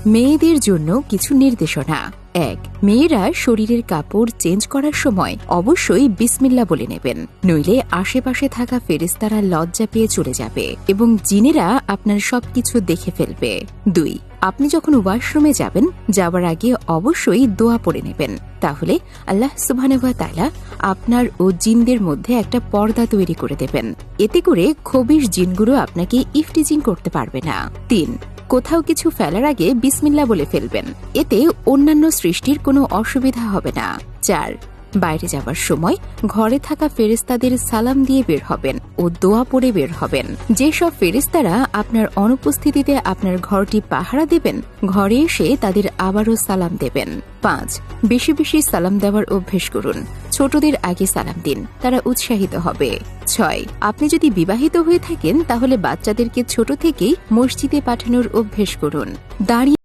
মেয়েদের জন্য কিছু নির্দেশনা। ১. মেয়েরা শরীরের কাপড় চেঞ্জ করার সময় অবশ্যই বিসমিল্লাহ বলে নেবেন, নইলে আশেপাশে থাকা ফেরেশতারা লজ্জা পেয়ে চলে যাবে এবং জিনেরা আপনার সবকিছু দেখে ফেলবে। ২. আপনি যখন ওয়াশরুমে যাবেন, যাওয়ার আগে অবশ্যই দোয়া পড়ে নেবেন, তাহলে আল্লাহ সুবহানাহু ওয়া তাআলা আপনার ও জিনদের মধ্যে একটা পর্দা তৈরি করে দেবেন। এতে করে খবিশ জিনগুলো আপনাকে ইফটিজিং করতে পারবে না। ৩. কোথাও কিছু ফেলার আগে বিসমিল্লাহ বলে ফেলবেন, এতে অন্যান্য সৃষ্টির কোনো অসুবিধা হবে না। ৪. বাইরে যাওয়ার সময় ঘরে থাকা ফেরেশতাদের সালাম দিয়ে বের হবেন ও দোয়া পড়ে বের হবেন। যেসব ফেরেশতারা আপনার অনুপস্থিতিতে আপনার ঘরটি পাহারা দেবেন, ঘরে এসে তাদের আবারও সালাম দেবেন। ৫. বেশি বেশি সালাম দেওয়ার অভ্যেস করুন। ছোটদের আগে সালাম দিন, তারা উৎসাহিত হবে। ৬. আপনি যদি বিবাহিত হয়ে থাকেন, তাহলে বাচ্চাদেরকে ছোট থেকেই মসজিদে পাঠানোর অভ্যেস করুন। দাঁড়িয়ে